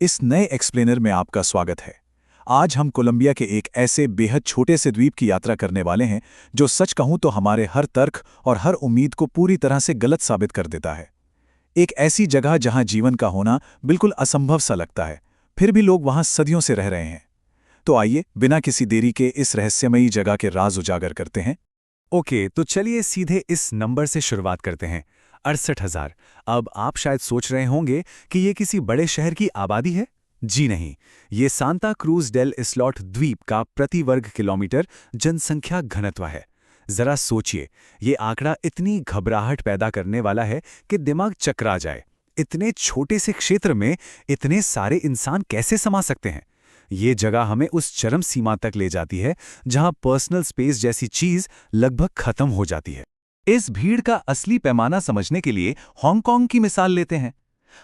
इस नए एक्सप्लेनर में आपका स्वागत है। आज हम कोलंबिया के एक ऐसे बेहद छोटे से द्वीप की यात्रा करने वाले हैं जो सच कहूं तो हमारे हर तर्क और हर उम्मीद को पूरी तरह से गलत साबित कर देता है। एक ऐसी जगह जहां जीवन का होना बिल्कुल असंभव सा लगता है, फिर भी लोग वहां सदियों से रह रहे हैं। तो आइए बिना किसी देरी के इस रहस्यमयी जगह के राज उजागर करते हैं। ओके, तो चलिए सीधे इस नंबर से शुरुआत करते हैं। 68,000। अब आप शायद सोच रहे होंगे कि ये किसी बड़े शहर की आबादी है। जी नहीं, ये सांता क्रूज डेल इस्लॉट द्वीप का प्रति वर्ग किलोमीटर जनसंख्या घनत्व है। जरा सोचिए, ये आंकड़ा इतनी घबराहट पैदा करने वाला है कि दिमाग चकरा जाए। इतने छोटे से क्षेत्र में इतने सारे इंसान कैसे समा सकते हैं? ये जगह हमें उस चरम सीमा तक ले जाती है जहां पर्सनल स्पेस जैसी चीज लगभग खत्म हो जाती है। इस भीड़ का असली पैमाना समझने के लिए हांगकांग की मिसाल लेते हैं।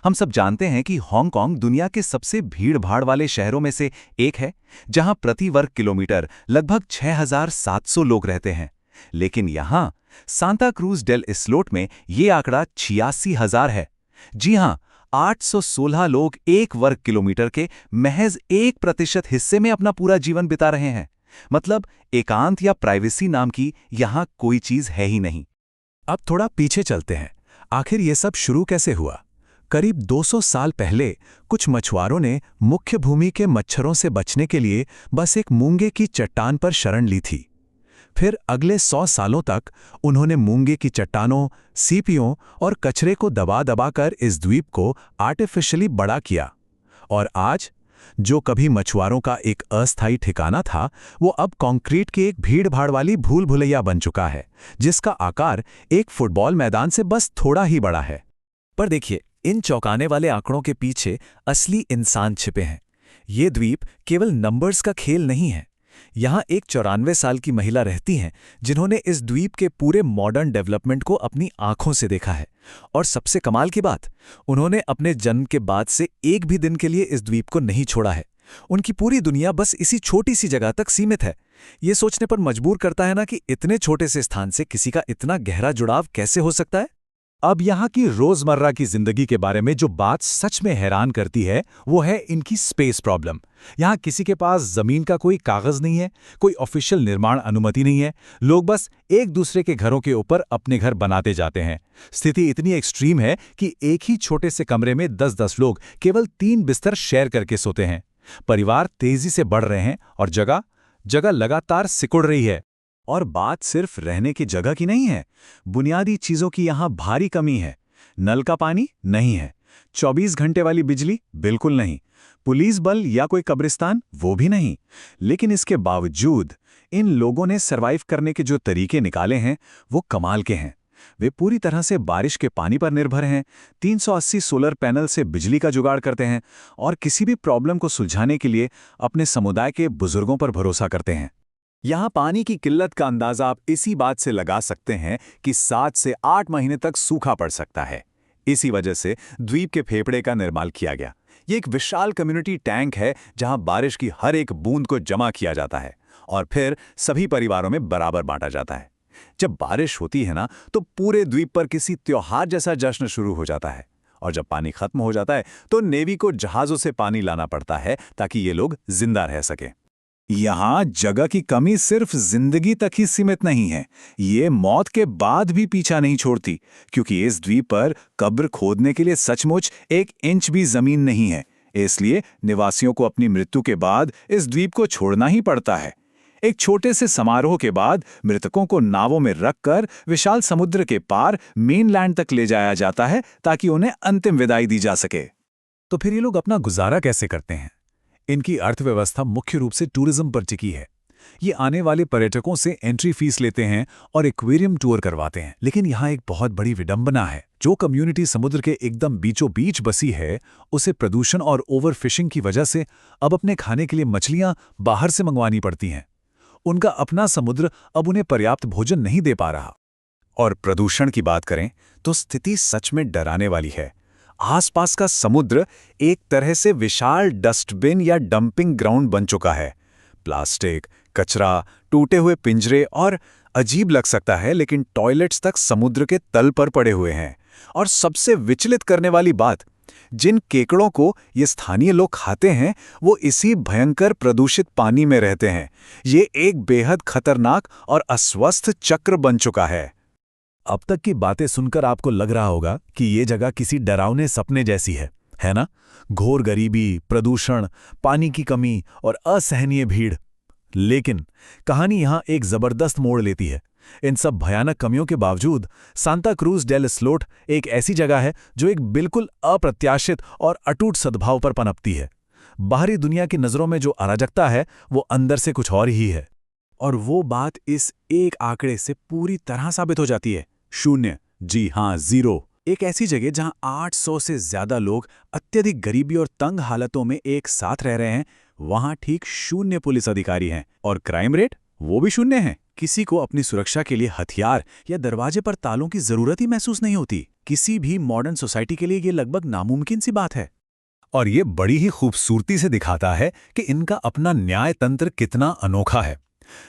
हम सब जानते हैं कि हांगकांग दुनिया के सबसे भीड़-भाड़ वाले शहरों में से एक है, जहां प्रति वर्ग किलोमीटर लगभग 6,700 लोग रहते हैं। लेकिन यहां सांता क्रूज डेल इस्लोट में ये आंकड़ा 86,000 है। जी हां, 816 लोग एक वर्ग किलोमीटर के महज 1% हिस्से में अपना पूरा जीवन बिता रहे हैं। मतलब एकांत या प्राइवेसी नाम की यहां कोई चीज है ही नहीं। अब थोड़ा पीछे चलते हैं। आखिर ये सब शुरू कैसे हुआ? करीब 200 साल पहले कुछ मछुआरों ने मुख्य भूमि के मच्छरों से बचने के लिए बस एक मूंगे की चट्टान पर शरण ली थी। फिर अगले 100 सालों तक उन्होंने मूंगे की चट्टानों, सीपियों और कचरे को दबा दबाकर इस द्वीप को आर्टिफिशियली बड़ा किया। और आज जो कभी मछुआरों का एक अस्थायी ठिकाना था, वो अब कंक्रीट की एक भीड़-भाड़ वाली भूल-भुलैया बन चुका है, जिसका आकार एक फुटबॉल मैदान से बस थोड़ा ही बड़ा है। पर देखिए, इन चौंकाने वाले आंकड़ों के पीछे असली इंसान छिपे हैं। ये द्वीप केवल नंबर्स का खेल नहीं है। यहाँ एक 94 साल की महिला रहती हैं, जिन्होंने इस द्वीप के पूरे मॉडर्न डेवलपमेंट को अपनी आंखों से देखा है। और सबसे कमाल की बात, उन्होंने अपने जन्म के बाद से एक भी दिन के लिए इस द्वीप को नहीं छोड़ा है। उनकी पूरी दुनिया बस इसी छोटी सी जगह तक सीमित है। ये सोचने पर मजबूर करता है ना कि इतने छोटे से स्थान से किसी का इतना गहरा जुड़ाव कैसे हो सकता है। अब यहाँ की रोजमर्रा की जिंदगी के बारे में जो बात सच में हैरान करती है, वो है इनकी स्पेस प्रॉब्लम। यहाँ किसी के पास जमीन का कोई कागज नहीं है, कोई ऑफिशियल निर्माण अनुमति नहीं है। लोग बस एक दूसरे के घरों के ऊपर अपने घर बनाते जाते हैं। स्थिति इतनी एक्सट्रीम है कि एक ही छोटे से कमरे में 10-10 लोग केवल 3 बिस्तर शेयर करके सोते हैं। परिवार तेजी से बढ़ रहे हैं और जगह जगह लगातार सिकुड़ रही है। और बात सिर्फ रहने की जगह की नहीं है, बुनियादी चीजों की यहाँ भारी कमी है। नल का पानी नहीं है, 24 घंटे वाली बिजली बिल्कुल नहीं, पुलिस बल या कोई कब्रिस्तान वो भी नहीं। लेकिन इसके बावजूद इन लोगों ने सरवाइव करने के जो तरीके निकाले हैं वो कमाल के हैं। वे पूरी तरह से बारिश के पानी पर निर्भर हैं, 380 सोलर पैनल से बिजली का जुगाड़ करते हैं और किसी भी प्रॉब्लम को सुलझाने के लिए अपने समुदाय के बुजुर्गों पर भरोसा करते हैं। यहाँ पानी की किल्लत का अंदाजा आप इसी बात से लगा सकते हैं कि 7 से 8 महीने तक सूखा पड़ सकता है। इसी वजह से द्वीप के फेफड़े का निर्माण किया गया। ये एक विशाल कम्युनिटी टैंक है जहाँ बारिश की हर एक बूंद को जमा किया जाता है और फिर सभी परिवारों में बराबर बांटा जाता है। जब बारिश होती है ना, तो पूरे द्वीप पर किसी त्योहार जैसा जश्न शुरू हो जाता है। और जब पानी खत्म हो जाता है तो नेवी को जहाजों से पानी लाना पड़ता है ताकि ये लोग जिंदा रह सकें। यहाँ जगह की कमी सिर्फ जिंदगी तक ही सीमित नहीं है, ये मौत के बाद भी पीछा नहीं छोड़ती, क्योंकि इस द्वीप पर कब्र खोदने के लिए सचमुच 1 इंच भी जमीन नहीं है। इसलिए निवासियों को अपनी मृत्यु के बाद इस द्वीप को छोड़ना ही पड़ता है। एक छोटे से समारोह के बाद मृतकों को नावों में रखकर विशाल समुद्र के पार मेनलैंड तक ले जाया जाता है ताकि उन्हें अंतिम विदाई दी जा सके। तो फिर ये लोग अपना गुजारा कैसे करते हैं? इनकी अर्थव्यवस्था मुख्य रूप से टूरिज्म पर टिकी है। ये आने वाले पर्यटकों से एंट्री फीस लेते हैं और एक्वेरियम टूर करवाते हैं। लेकिन यहाँ एक बहुत बड़ी विडंबना है। जो कम्युनिटी समुद्र के एकदम बीचों बीच बसी है, उसे प्रदूषण और ओवरफिशिंग की वजह से अब अपने खाने के लिए मछलियां बाहर से मंगवानी पड़ती हैं। उनका अपना समुद्र अब उन्हें पर्याप्त भोजन नहीं दे पा रहा। और प्रदूषण की बात करें तो स्थिति सच में डराने वाली है। आसपास का समुद्र एक तरह से विशाल डस्टबिन या डंपिंग ग्राउंड बन चुका है। प्लास्टिक, कचरा, टूटे हुए पिंजरे और अजीब लग सकता है लेकिन टॉयलेट्स तक समुद्र के तल पर पड़े हुए हैं। और सबसे विचलित करने वाली बात, जिन केकड़ों को ये स्थानीय लोग खाते हैं वो इसी भयंकर प्रदूषित पानी में रहते हैं। ये एक बेहद खतरनाक और अस्वस्थ चक्र बन चुका है। अब तक की बातें सुनकर आपको लग रहा होगा कि ये जगह किसी डरावने सपने जैसी है ना? घोर गरीबी, प्रदूषण, पानी की कमी और असहनीय भीड़। लेकिन कहानी यहाँ एक जबरदस्त मोड़ लेती है। इन सब भयानक कमियों के बावजूद सांता क्रूज डेल स्लोट एक ऐसी जगह है जो एक बिल्कुल अप्रत्याशित और अटूट सद्भाव पर पनपती है। बाहरी दुनिया की नज़रों में जो अराजकता है वो अंदर से कुछ और ही है। और वो बात इस एक आंकड़े से पूरी तरह साबित हो जाती है। 0। जी हाँ, 0। एक ऐसी जगह जहां 800 से ज्यादा लोग अत्यधिक गरीबी और तंग हालतों में एक साथ रह रहे हैं, वहां ठीक 0 पुलिस अधिकारी हैं। और क्राइम रेट वो भी 0 है। किसी को अपनी सुरक्षा के लिए हथियार या दरवाजे पर तालों की जरूरत ही महसूस नहीं होती। किसी भी मॉडर्न सोसाइटी के लिए ये लगभग नामुमकिन सी बात है। और ये बड़ी ही खूबसूरती से दिखाता है कि इनका अपना न्याय तंत्र कितना अनोखा है।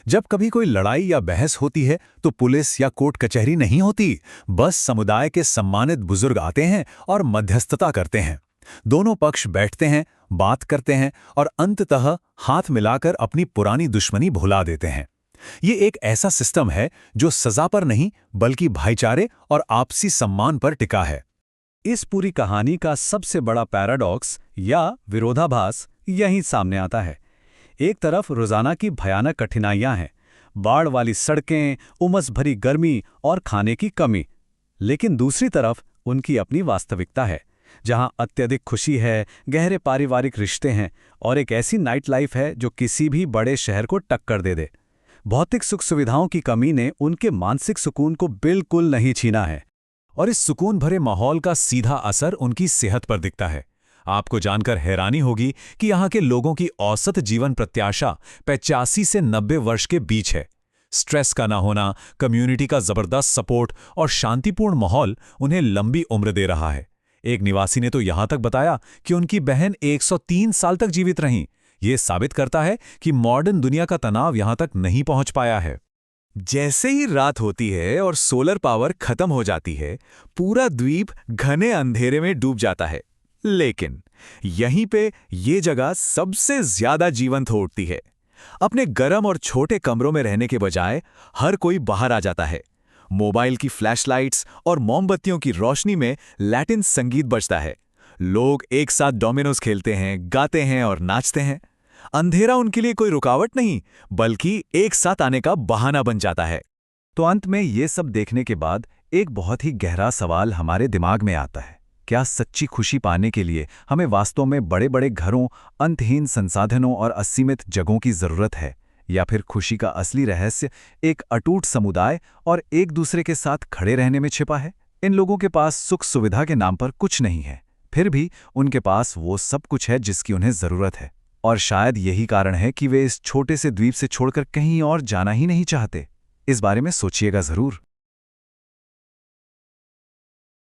जब कभी कोई लड़ाई या बहस होती है तो पुलिस या कोर्ट कचहरी नहीं होती, बस समुदाय के सम्मानित बुजुर्ग आते हैं और मध्यस्थता करते हैं। दोनों पक्ष बैठते हैं, बात करते हैं और अंततः हाथ मिलाकर अपनी पुरानी दुश्मनी भुला देते हैं। ये एक ऐसा सिस्टम है जो सजा पर नहीं बल्कि भाईचारे और आपसी सम्मान पर टिका है। इस पूरी कहानी का सबसे बड़ा पैराडॉक्स या विरोधाभास यहीं सामने आता है। एक तरफ रोजाना की भयानक कठिनाइयां हैं, बाढ़ वाली सड़कें, उमस भरी गर्मी और खाने की कमी। लेकिन दूसरी तरफ उनकी अपनी वास्तविकता है, जहां अत्यधिक खुशी है, गहरे पारिवारिक रिश्ते हैं और एक ऐसी नाइट लाइफ है जो किसी भी बड़े शहर को टक्कर दे दे। भौतिक सुख सुविधाओं की कमी ने उनके मानसिक सुकून को बिल्कुल नहीं छीना है। और इस सुकून भरे माहौल का सीधा असर उनकी सेहत पर दिखता है। आपको जानकर हैरानी होगी कि यहाँ के लोगों की औसत जीवन प्रत्याशा 85 से 90 वर्ष के बीच है। स्ट्रेस का ना होना, कम्युनिटी का जबरदस्त सपोर्ट और शांतिपूर्ण माहौल उन्हें लंबी उम्र दे रहा है। एक निवासी ने तो यहाँ तक बताया कि उनकी बहन 103 साल तक जीवित रहीं। ये साबित करता है कि मॉडर्न दुनिया का तनाव यहाँ तक नहीं पहुँच पाया है। जैसे ही रात होती है और सोलर पावर खत्म हो जाती है, पूरा द्वीप घने अंधेरे में डूब जाता है। लेकिन यहीं पे ये जगह सबसे ज्यादा जीवंत हो उठती है। अपने गर्म और छोटे कमरों में रहने के बजाय हर कोई बाहर आ जाता है। मोबाइल की फ्लैशलाइट्स और मोमबत्तियों की रोशनी में लैटिन संगीत बजता है। लोग एक साथ डोमिनोज खेलते हैं, गाते हैं और नाचते हैं। अंधेरा उनके लिए कोई रुकावट नहीं, बल्कि एक साथ आने का बहाना बन जाता है। तो अंत में ये सब देखने के बाद एक बहुत ही गहरा सवाल हमारे दिमाग में आता है। क्या सच्ची खुशी पाने के लिए हमें वास्तव में बड़े बड़े घरों, अंतहीन संसाधनों और असीमित जगहों की जरूरत है, या फिर खुशी का असली रहस्य एक अटूट समुदाय और एक दूसरे के साथ खड़े रहने में छिपा है? इन लोगों के पास सुख सुविधा के नाम पर कुछ नहीं है, फिर भी उनके पास वो सब कुछ है जिसकी उन्हें जरूरत है। और शायद यही कारण है कि वे इस छोटे से द्वीप से छोड़कर कहीं और जाना ही नहीं चाहते। इस बारे में सोचिएगा जरूर।